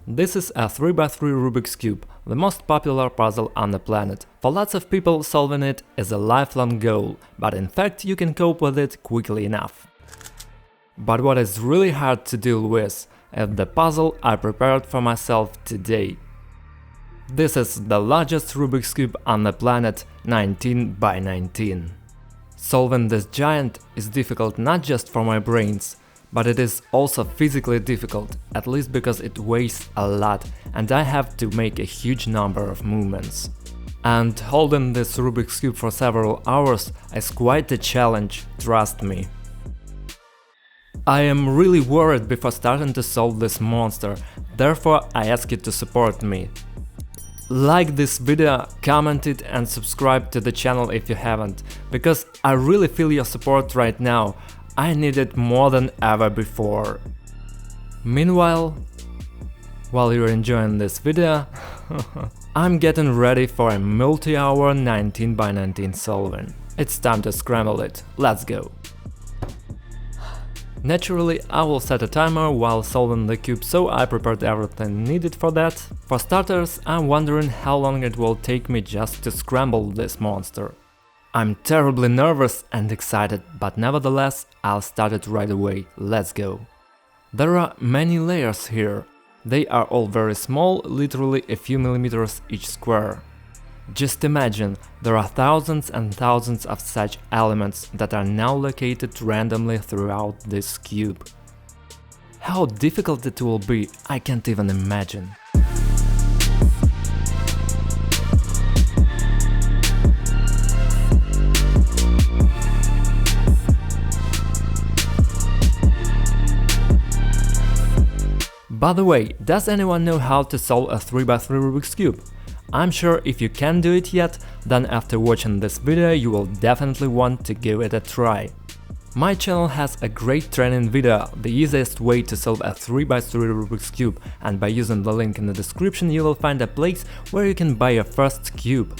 This is a 3x3 Rubik's Cube, the most popular puzzle on the planet. For lots of people, solving it is a lifelong goal, but in fact you can cope with it quickly enough. But what is really hard to deal with is the puzzle I prepared for myself today. This is the largest Rubik's Cube on the planet, 19 by 19. Solving this giant is difficult not just for my brains, but it is also physically difficult, at least because it weighs a lot and I have to make a huge number of movements. And holding this Rubik's Cube for several hours is quite a challenge, trust me. I am really worried before starting to solve this monster, therefore I ask you to support me. Like this video, comment it and subscribe to the channel if you haven't, because I really feel your support right now. I need it more than ever before. Meanwhile, while you're enjoying this video, I'm getting ready for a multi-hour 19 by 19 solving. It's time to scramble it, let's go! Naturally, I will set a timer while solving the cube, so I prepared everything needed for that. For starters, I'm wondering how long it will take me just to scramble this monster. I'm terribly nervous and excited, but nevertheless, I'll start it right away, let's go. There are many layers here. They are all very small, literally a few millimeters each square. Just imagine, there are thousands and thousands of such elements that are now located randomly throughout this cube. How difficult it will be, I can't even imagine. By the way, does anyone know how to solve a 3x3 Rubik's Cube? I'm sure if you can't do it yet, then after watching this video you will definitely want to give it a try. My channel has a great training video, the easiest way to solve a 3x3 Rubik's Cube, and by using the link in the description you will find a place where you can buy your first cube.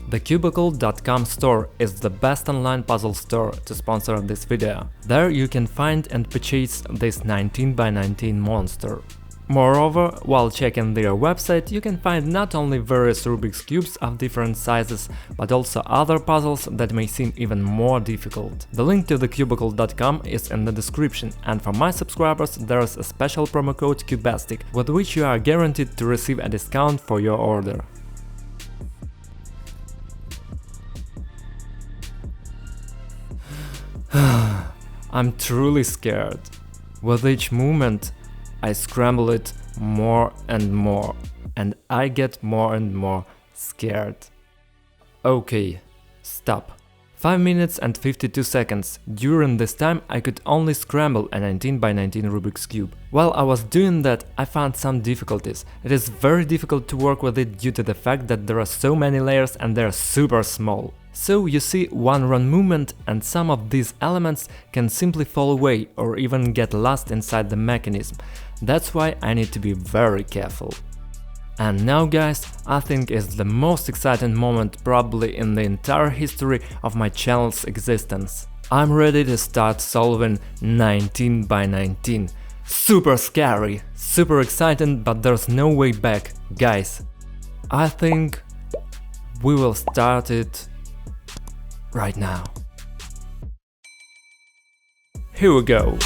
The Cubicle.com store is the best online puzzle store to sponsor this video. There you can find and purchase this 19 by 19 monster. Moreover, while checking their website, you can find not only various Rubik's Cubes of different sizes, but also other puzzles that may seem even more difficult. The link to the Cubicle.com is in the description, and for my subscribers there is a special promo code CUBASTIC, with which you are guaranteed to receive a discount for your order. I'm truly scared. With each movement, I scramble it more and more, and I get more and more scared. Okay, stop. 5 minutes and 52 seconds. During this time I could only scramble a 19 by 19 Rubik's Cube. While I was doing that, I found some difficulties. It is very difficult to work with it due to the fact that there are so many layers and they are super small. So you see one wrong movement and some of these elements can simply fall away or even get lost inside the mechanism. That's why I need to be very careful. And now guys, I think it's the most exciting moment probably in the entire history of my channel's existence. I'm ready to start solving 19 by 19. Super scary, super exciting, but there's no way back, guys. I think we will start it right now. Here we go.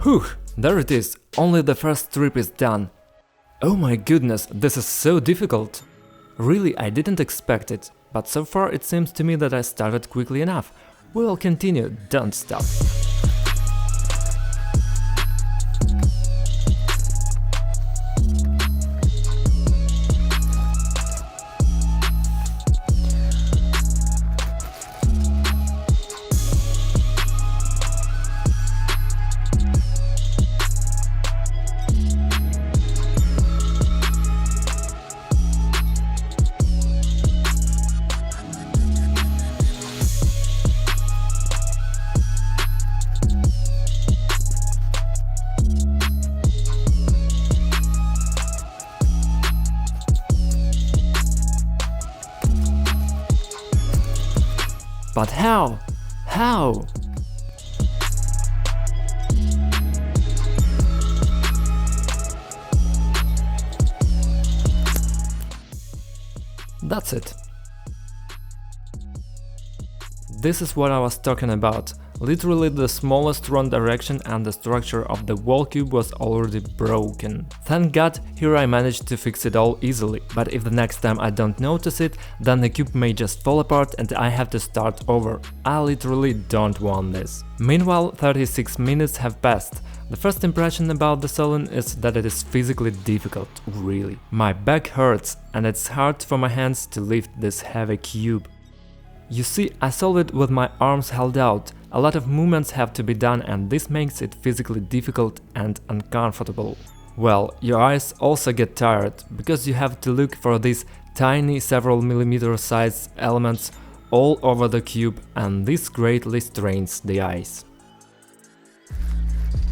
Whew, there it is, only the first strip is done. Oh my goodness, this is so difficult. Really, I didn't expect it, but so far it seems to me that I started quickly enough. We'll continue, don't stop. But how? How? That's it. This is what I was talking about. Literally the smallest wrong direction and the structure of the wall cube was already broken. Thank God, here I managed to fix it all easily, but if the next time I don't notice it, then the cube may just fall apart and I have to start over. I literally don't want this. Meanwhile, 36 minutes have passed. The first impression about the Solon is that it is physically difficult, really. My back hurts and it's hard for my hands to lift this heavy cube. You see, I solve it with my arms held out. A lot of movements have to be done and this makes it physically difficult and uncomfortable. Well, your eyes also get tired, because you have to look for these tiny several millimeter size elements all over the cube, and this greatly strains the eyes.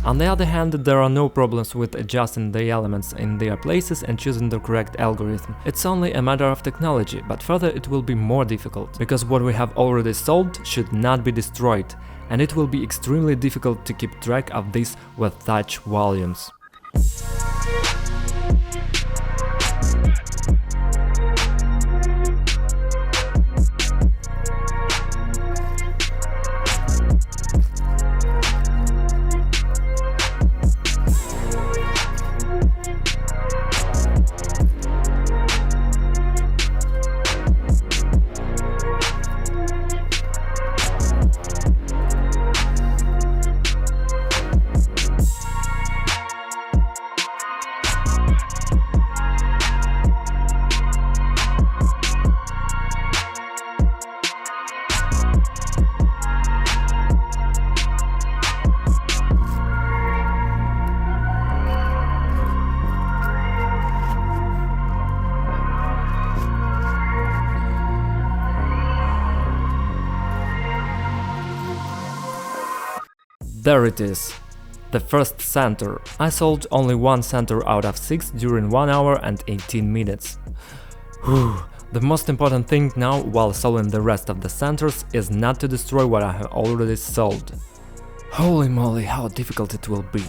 On the other hand, there are no problems with adjusting the elements in their places and choosing the correct algorithm. It's only a matter of technology, but further it will be more difficult, because what we have already solved should not be destroyed, and it will be extremely difficult to keep track of this with such volumes. There it is. The first center. I solved only one center out of 6 during 1 hour and 18 minutes. Whew. The most important thing now, while solving the rest of the centers, is not to destroy what I have already solved. Holy moly, how difficult it will be.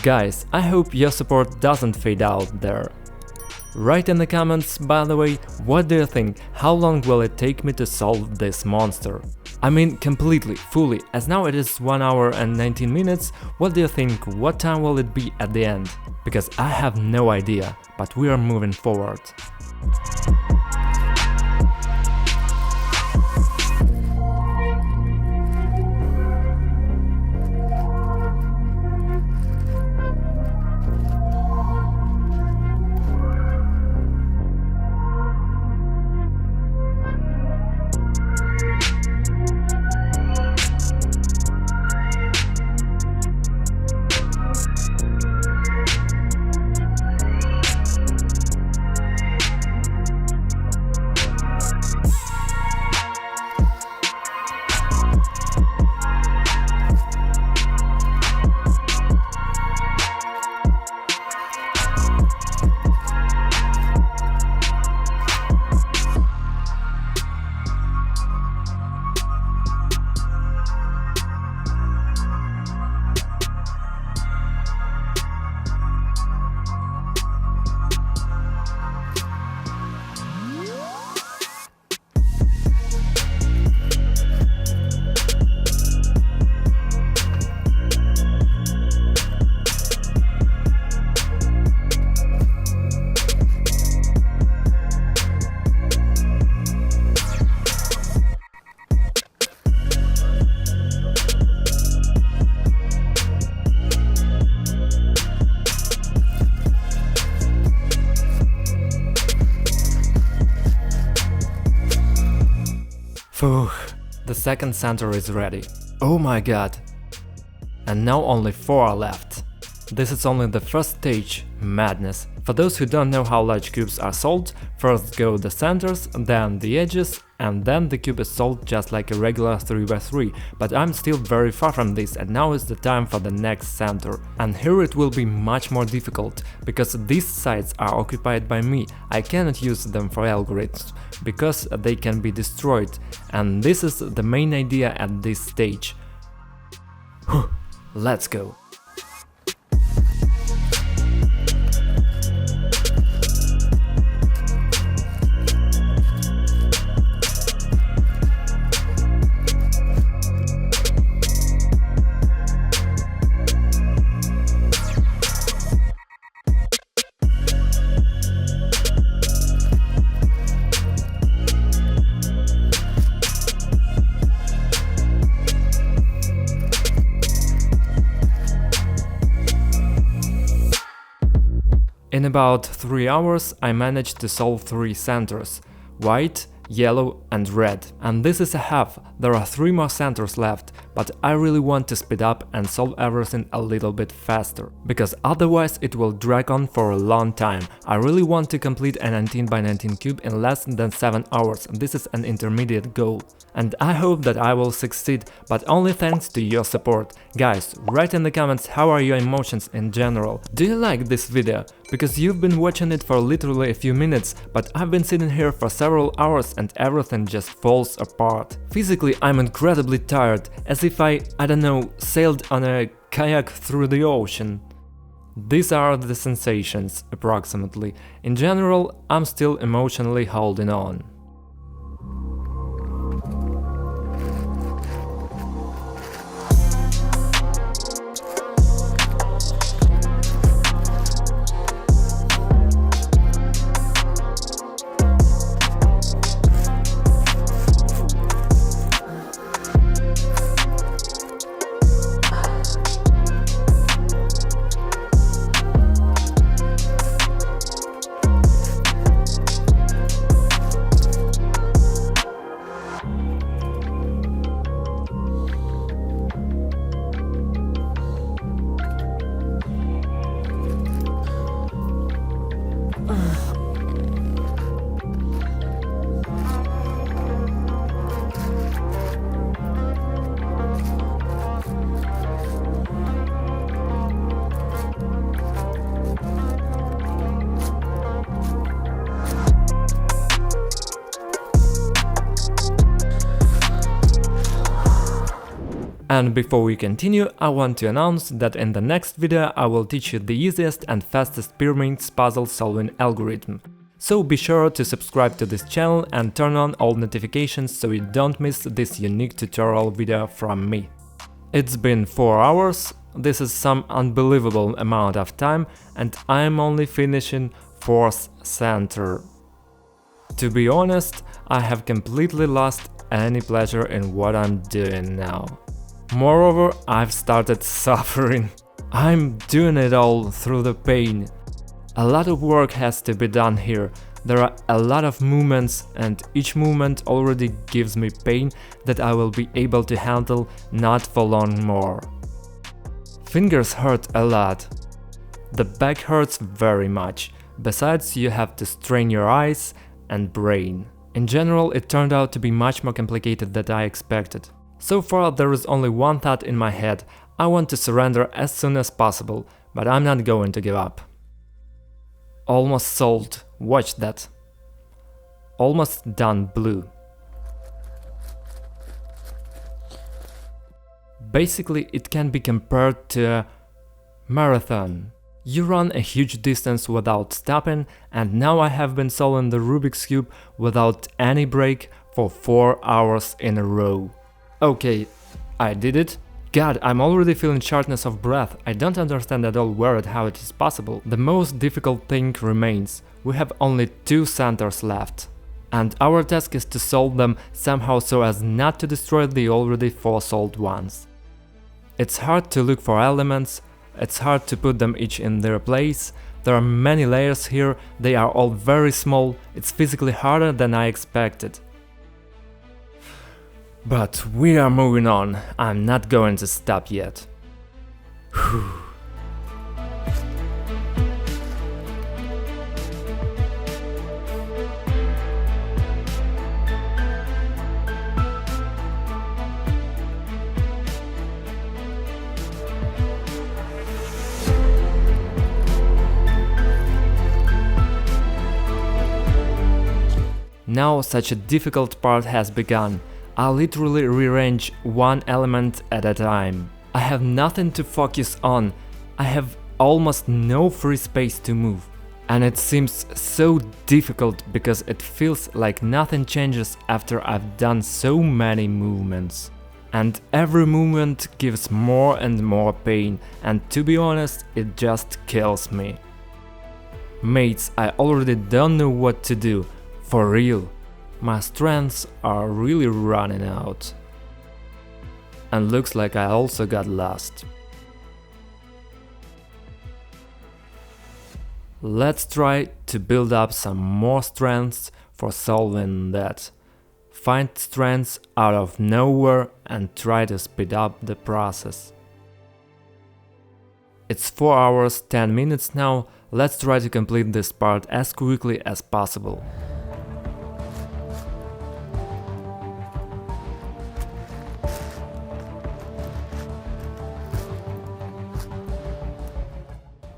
Guys, I hope your support doesn't fade out there. Write in the comments, by the way, what do you think, how long will it take me to solve this monster? I mean completely, fully, as now it is 1 hour and 19 minutes, what do you think, what time will it be at the end? Because I have no idea, but we are moving forward. Phew, the second center is ready. Oh my god. And now only 4 are left. this is only the first stage, madness. For those who don't know how large cubes are solved, first go the centers, then the edges, and then the cube is solved just like a regular 3x3, but I'm still very far from this, and now is the time for the next center. And here it will be much more difficult, because these sides are occupied by me. I cannot use them for algorithms, because they can be destroyed, and this is the main idea at this stage. Let's go! In about 3 hours I managed to solve 3 centers: white, yellow and red. And this is a half, there are 3 more centers left, but I really want to speed up and solve everything a little bit faster, because otherwise it will drag on for a long time. I really want to complete a 19x19 cube in less than 7 hours, this is an intermediate goal. And I hope that I will succeed, but only thanks to your support. Guys, write in the comments how are your emotions in general. Do you like this video? Because you've been watching it for literally a few minutes, but I've been sitting here for several hours and everything just falls apart. Physically I'm incredibly tired, as if I don't know, sailed on a kayak through the ocean. These are the sensations, approximately. In general, I'm still emotionally holding on. And before we continue, I want to announce that in the next video I will teach you the easiest and fastest pyramids puzzle solving algorithm. So be sure to subscribe to this channel and turn on all notifications so you don't miss this unique tutorial video from me. It's been 4 hours, this is some unbelievable amount of time, and I'm only finishing 4th center. To be honest, I have completely lost any pleasure in what I'm doing now. Moreover, I've started suffering. I'm doing it all through the pain. A lot of work has to be done here. There are a lot of movements, and each movement already gives me pain that I will be able to handle not for long more. Fingers hurt a lot. The back hurts very much. Besides, you have to strain your eyes and brain. In general, it turned out to be much more complicated than I expected. So far there is only one thought in my head: I want to surrender as soon as possible, but I'm not going to give up. Almost solved, watch that. Almost done blue. Basically it can be compared to a marathon. You run a huge distance without stopping, and now I have been solving the Rubik's Cube without any break for 4 hours in a row. Okay, I did it. God, I'm already feeling shortness of breath. I don't understand at all where and how it is possible. The most difficult thing remains. We have only 2 centers left. And our task is to solve them somehow so as not to destroy the already 4 solved ones. It's hard to look for elements, it's hard to put them each in their place. There are many layers here, they are all very small, it's physically harder than I expected. But we are moving on, I'm not going to stop yet. Whew. Now such a difficult part has begun. I literally rearrange one element at a time. I have nothing to focus on. I have almost no free space to move. And it seems so difficult because it feels like nothing changes after I've done so many movements. And every movement gives more and more pain, and to be honest, it just kills me. Mates, I already don't know what to do, for real. My strengths are really running out. And looks like I also got lost. Let's try to build up some more strengths for solving that. Find strengths out of nowhere and try to speed up the process. It's 4 hours 10 minutes now, let's try to complete this part as quickly as possible.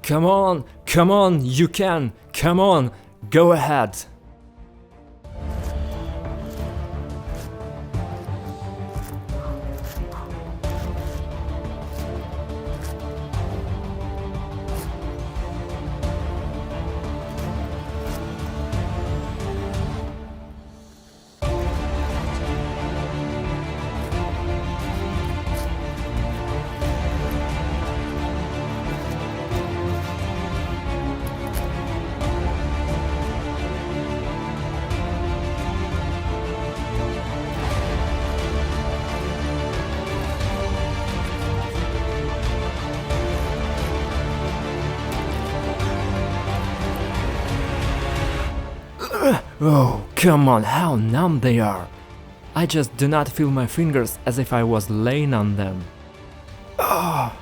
Come on, you can, come on, go ahead. Oh, come on, how numb they are! I just do not feel my fingers as if I was laying on them. Oh.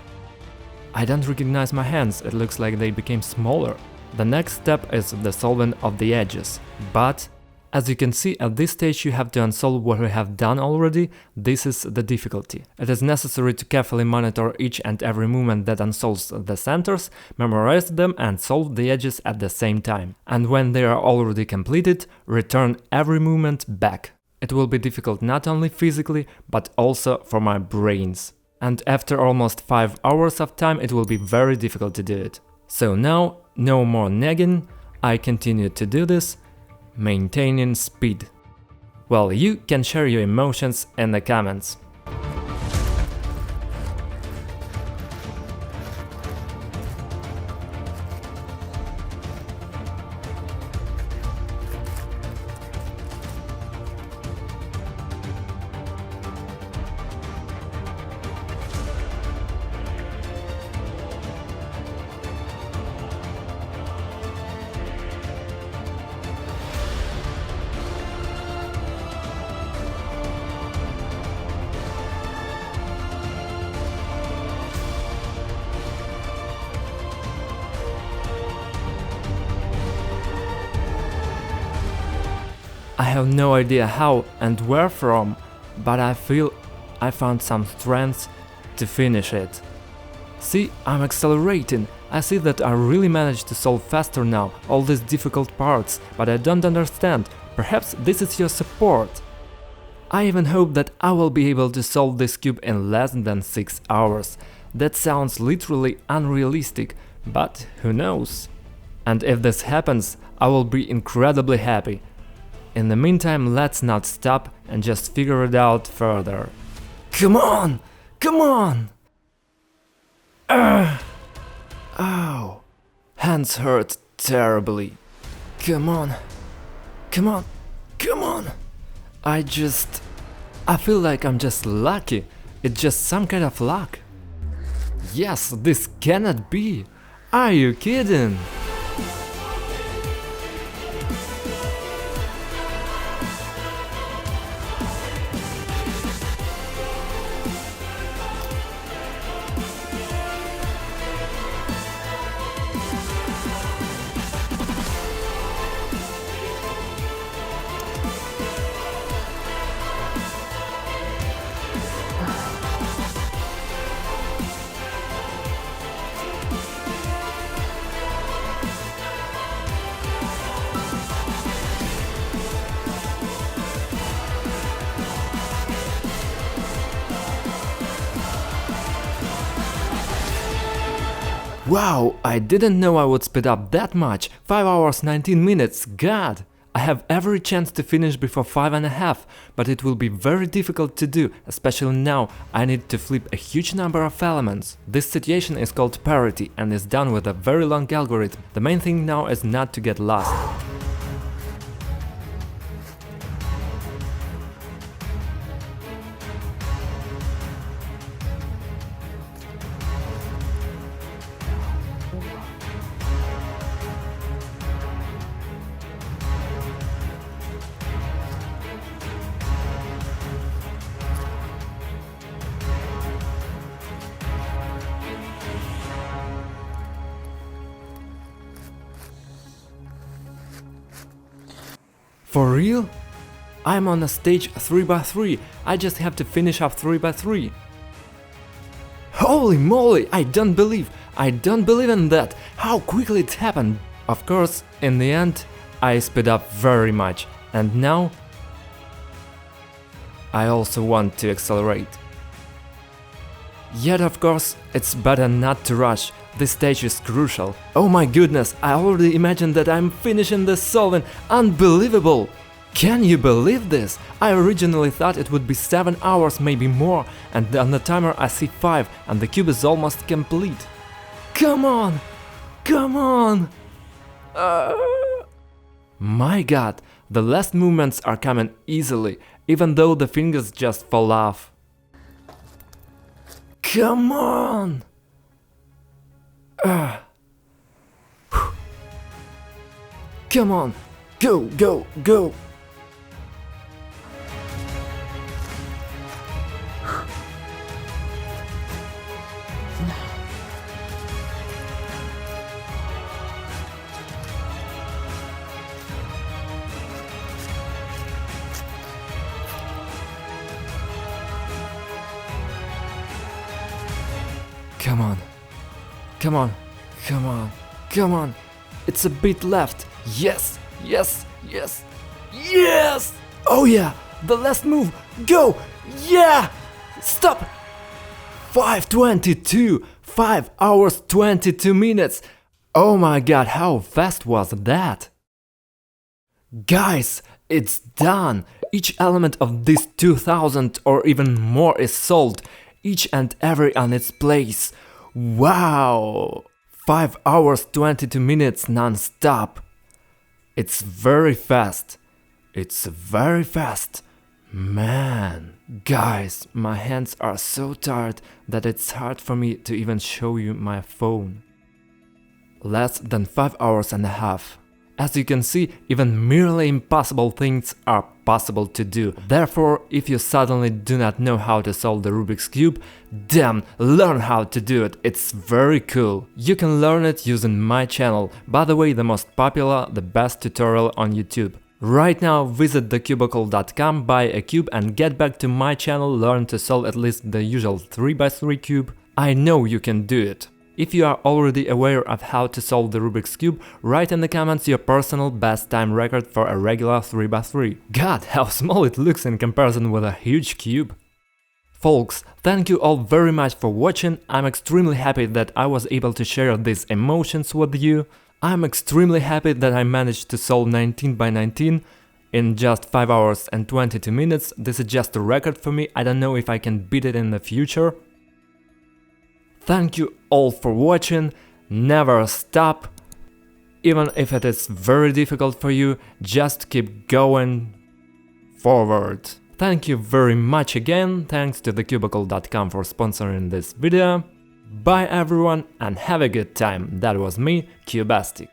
I don't recognize my hands, it looks like they became smaller. The next step is the solving of the edges, but as you can see, at this stage you have to unsolve what we have done already. This is the difficulty. It is necessary to carefully monitor each and every movement that unsolves the centers, memorize them and solve the edges at the same time. And when they are already completed, return every movement back. It will be difficult not only physically, but also for my brains. And after almost 5 hours of time, it will be very difficult to do it. So now, no more nagging, I continue to do this, maintaining speed. Well, you can share your emotions in the comments. I have no idea how and where from, but I feel I found some strength to finish it. See, I'm accelerating. I see that I really managed to solve faster now all these difficult parts, but I don't understand. Perhaps this is your support. I even hope that I will be able to solve this cube in less than 6 hours. That sounds literally unrealistic, but who knows? And if this happens, I will be incredibly happy. In the meantime, let's not stop and just figure it out further. Come on! Come on! Ow! Hands hurt terribly. Come on! Come on! Come on! I feel like I'm just lucky. It's just some kind of luck. Yes, this cannot be. Are you kidding? Wow, I didn't know I would speed up that much. 5 hours 19 minutes, god! I have every chance to finish before 5.5, but it will be very difficult to do, especially now I need to flip a huge number of elements. This situation is called parity and is done with a very long algorithm. The main thing now is not to get lost. For real? I'm on a stage 3x3, I just have to finish up 3x3. Holy moly, I don't believe in that, how quickly it happened. Of course, in the end, I sped up very much, and now I also want to accelerate. Yet of course, it's better not to rush, this stage is crucial. Oh my goodness, I already imagined that I'm finishing this solving, unbelievable! Can you believe this? I originally thought it would be 7 hours, maybe more, and on the timer I see 5 and the cube is almost complete. Come on! Come on! My god, the last movements are coming easily, even though the fingers just fall off. Come on! Come on! Go, go, go! Come on, come on, come on, come on, it's a bit left, yes, yes, yes, yes, oh yeah, the last move, go, yeah, stop, 5:22, 5 hours 22 minutes, oh my god, how fast was that? Guys, it's done, each element of this 2000 or even more is solved. Each and every on its place. Wow! 5 hours 22 minutes non-stop. It's very fast. It's very fast. Man. Guys, my hands are so tired that it's hard for me to even show you my phone. Less than 5 hours and a half. As you can see, even merely impossible things are possible to do. Therefore, if you suddenly do not know how to solve the Rubik's Cube, damn, learn how to do it, it's very cool. You can learn it using my channel, by the way, the most popular, the best tutorial on YouTube. Right now, visit thecubicle.com, buy a cube and get back to my channel, learn to solve at least the usual 3x3 cube. I know you can do it. If you are already aware of how to solve the Rubik's Cube, write in the comments your personal best time record for a regular 3x3. God, how small it looks in comparison with a huge cube. Folks, thank you all very much for watching, I'm extremely happy that I was able to share these emotions with you. I'm extremely happy that I managed to solve 19 by 19 in just 5 hours and 22 minutes, this is just a record for me, I don't know if I can beat it in the future. Thank you all for watching, never stop, even if it is very difficult for you, just keep going forward. Thank you very much again, thanks to thecubicle.com for sponsoring this video. Bye everyone and have a good time, that was me, Cubastic.